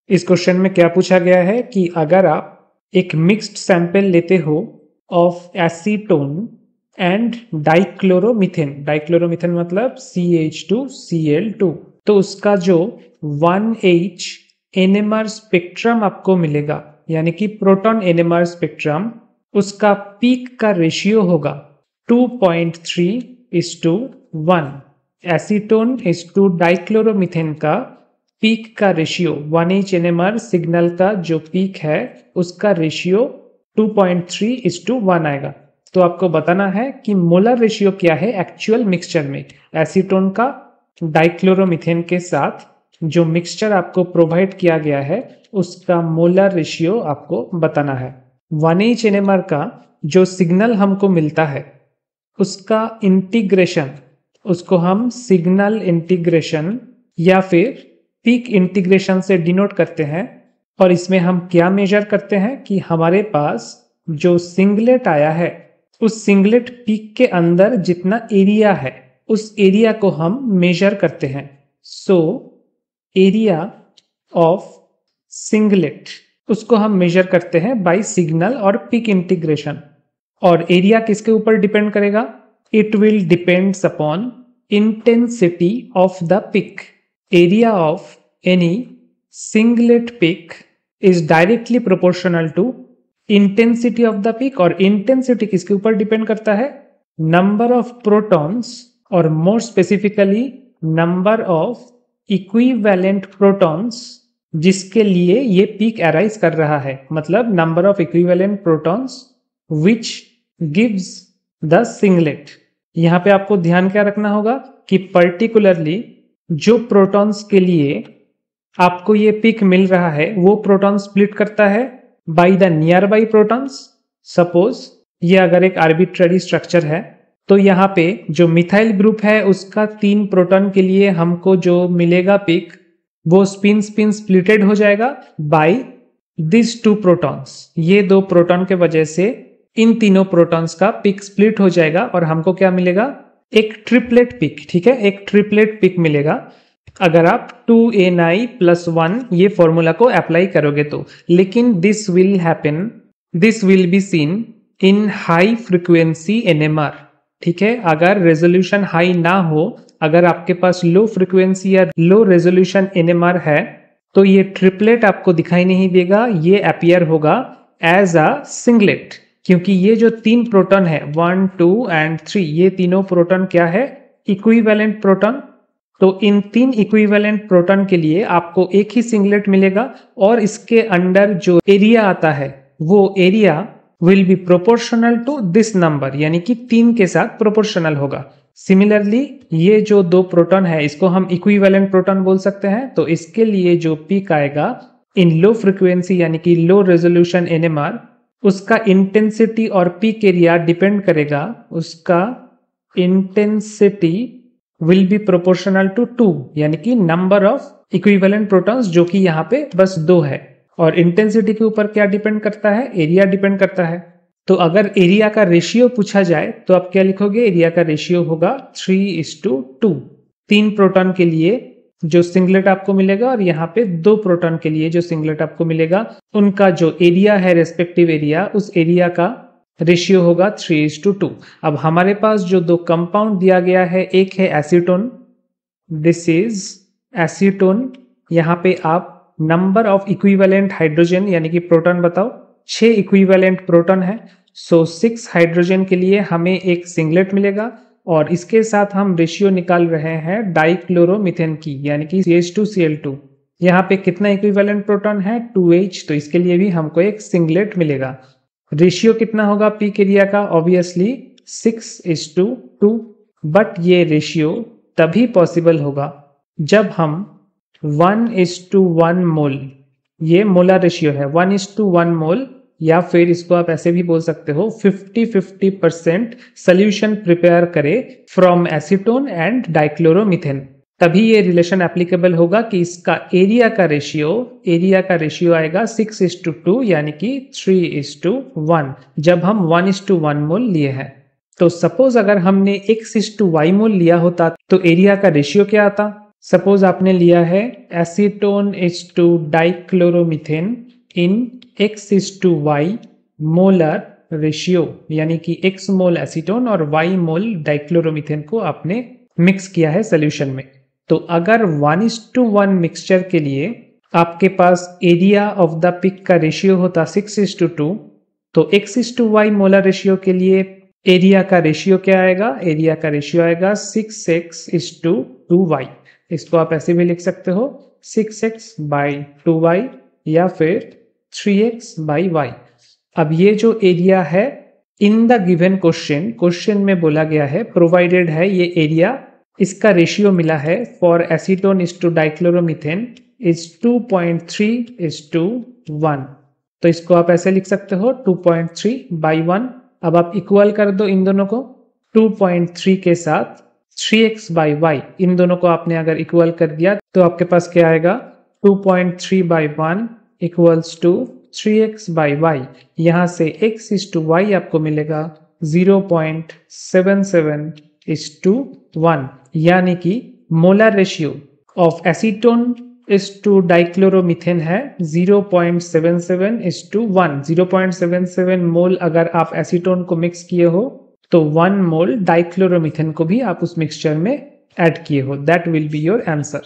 इस क्वेश्चन में क्या पूछा गया है कि अगर आप एक मिक्स्ड सैंपल लेते हो of acetone and dichloromethane, dichloromethane मतलब CH2Cl2, तो उसका जो 1H एनएमआर स्पेक्ट्रम आपको मिलेगा, यानी कि प्रोटॉन एनएमआर स्पेक्ट्रम, उसका पीक का रेशियो होगा 2.3:1। एसीटोन इस टू डाइक्लोरोमीथेन का पीक का रेशियो 1H एनएमआर सिग्नल का जो पीक है उसका रेशियो 2.3:1 आएगा। तो आपको बताना है कि मोलर रेशियो क्या है एक्चुअल मिक्सचर में, एसीटोन का डाइक्लोरोमीथेन के साथ जो मिक्सचर आपको प्रोवाइड किया गया है उसका मोलर रेशियो आपको बताना है। 1H एनएमआर का जो सिग्नल हमको मिलता है उसका इंटीग्रेशन, उसको हम सिग्नल इंटीग्रेशन या फिर पीक इंटीग्रेशन से डिनोट करते हैं। और इसमें हम क्या मेजर करते हैं कि हमारे पास जो सिंगलेट आया है उस सिंगलेट पीक के अंदर जितना एरिया है उस एरिया को हम मेजर करते हैं। सो एरिया ऑफ सिंगलेट उसको हम मेजर करते हैं बाय सिग्नल और पीक इंटीग्रेशन। और एरिया किसके ऊपर डिपेंड करेगा? It will depends upon intensity of the peak. Area of any singlet peak is directly proportional to intensity of the peak। और intensity किसके ऊपर डिपेंड करता है? Number of protons और more specifically number of equivalent protons जिसके लिए ये peak arise कर रहा है, मतलब number of equivalent protons which gives the singlet। यहाँ पे आपको ध्यान क्या रखना होगा कि पर्टिकुलरली जो प्रोटॉन्स के लिए आपको ये पिक मिल रहा है वो प्रोटॉन स्प्लिट करता है by the near by protons. Suppose ये अगर एक आर्बिट्ररी स्ट्रक्चर है तो यहाँ पे जो मिथाइल ग्रुप है उसका 3 प्रोटॉन के लिए हमको जो मिलेगा पिक वो स्पिन स्पिन स्प्लिटेड हो जाएगा बाय दिस 2 प्रोटॉन्स। ये 2 प्रोटॉन के वजह से इन तीनों प्रोटॉन्स का पिक स्प्लिट हो जाएगा और हमको क्या मिलेगा? एक ट्रिपलेट पिक। ठीक है, एक ट्रिपलेट पिक मिलेगा अगर आप 2Ni+1 ये फॉर्मूला को अप्लाई करोगे तो। लेकिन this will be seen in high frequency NMR. ठीक है, अगर रेजोल्यूशन हाई ना हो, अगर आपके पास लो फ्रीक्वेंसी या लो रेजोल्यूशन एनएमआर है तो ये ट्रिपलेट आपको दिखाई नहीं देगा, ये अपीयर होगा एज अ सिंगलेट। क्योंकि ये जो 3 प्रोटॉन है 1, 2 एंड 3, ये तीनों प्रोटॉन क्या है? Equivalent proton. तो इन 3 इक्विवेलेंट प्रोटॉन के लिए आपको एक ही सिंगलेट मिलेगा और इसके अंडर जो एरिया आता है वो area will be proportional to this number, यानी कि 3 के साथ प्रोपोर्शनल होगा। सिमिलरली ये जो 2 प्रोटॉन है इसको हम इक्विवेलेंट प्रोटॉन बोल सकते हैं। तो इसके लिए जो पीक आएगा इन लो फ्रीक्वेंसी यानी कि लो रेजोल्यूशन एनएमआर, उसका इंटेंसिटी और पीक एरिया डिपेंड करेगा, उसका intensity will be proportional to 2, यानी कि नंबर ऑफ इक्विवेलेंट प्रोटॉन्स जो कि यहाँ पे बस 2 है। और इंटेंसिटी के ऊपर क्या डिपेंड करता है? एरिया डिपेंड करता है। तो अगर एरिया का रेशियो पूछा जाए तो आप क्या लिखोगे? एरिया का रेशियो होगा 3:2। 3 प्रोटॉन के लिए जो सिंगलेट आपको मिलेगा और यहाँ पे 2 प्रोटॉन के लिए जो सिंगलेट आपको मिलेगा उनका जो एरिया है रेस्पेक्टिव एरिया, उस एरिया का रेशियो होगा 3:2। अब हमारे पास जो 2 कंपाउंड दिया गया है, एक है एसीटोन, दिस इज एसीटोन। यहाँ पे आप नंबर ऑफ इक्विवेलेंट हाइड्रोजन यानी कि प्रोटॉन बताओ। 6 इक्विवेलेंट प्रोटॉन है, सो 6 हाइड्रोजन के लिए हमें एक सिंगलेट मिलेगा और इसके साथ हम रेशियो निकाल रहे हैं डाइक्लोरोमीथेन की, यानी कि CH2Cl2। यहाँ पे कितना इक्विवेलेंट प्रोटॉन है? 2H, तो इसके लिए भी हमको एक सिंगलेट मिलेगा। रेशियो कितना होगा पीक एरिया का? ऑब्वियसली 6:2। बट ये रेशियो तभी पॉसिबल होगा जब हम 1:1 मोल, ये मोलर रेशियो है, 1:1 मोल, या फिर इसको आप ऐसे भी बोल सकते हो 50-50% सोल्यूशन प्रिपेयर करे फ्रॉम एसीटोन एंड डाइक्लोरोमीथेन। तभी ये रिलेशन एप्लीकेबल होगा कि इसका एरिया का रेशियो आएगा 6:2 यानी कि 3:1 जब हम 1:1 मोल लिए हैं। तो सपोज अगर हमने X:Y मोल लिया होता तो एरिया का रेशियो क्या आता? सपोज आपने लिया है acetone is to dichloromethane in x is to Y molar ratio, यानी कि x मोल एसीटोन और y मोल डाइक्लोरोमीथेन को आपने मिक्स किया है सोल्यूशन में। तो अगर 1:1 मिक्सचर के लिए आपके पास एरिया ऑफ द पिक का रेशियो होता 6:2, तो x:y मोलर रेशियो के लिए एरिया का रेशियो क्या आएगा? एरिया का रेशियो आएगा 6x:2y। इसको आप ऐसे भी लिख सकते हो 6x/2y या फिर 3x/y। अब ये जो एरिया है इन द गिवन क्वेश्चन में बोला गया है, प्रोवाइडेड है ये एरिया, इसका रेशियो मिला है for acetone is to dichloromethane is 2.3:1। तो इसको आप ऐसे लिख सकते हो 2.3/1। अब आप इक्वल कर दो इन दोनों को, 2.3 के साथ 3x/y, इन दोनों को आपने अगर इक्वल कर दिया तो आपके पास क्या आएगा? 2.3/1 इक्वल्स टू 3x/y। यहाँ से x:y आपको मिलेगा 0.77:1, यानी कि molar ratio of acetone is to dichloromethane है 0.77:1। 0.77 मोल अगर आप एसीटोन को मिक्स किए हो तो 1 मोल डाइक्लोरोमीथेन को भी आप उस मिक्सचर में ऐड किए हो। That will be your answer.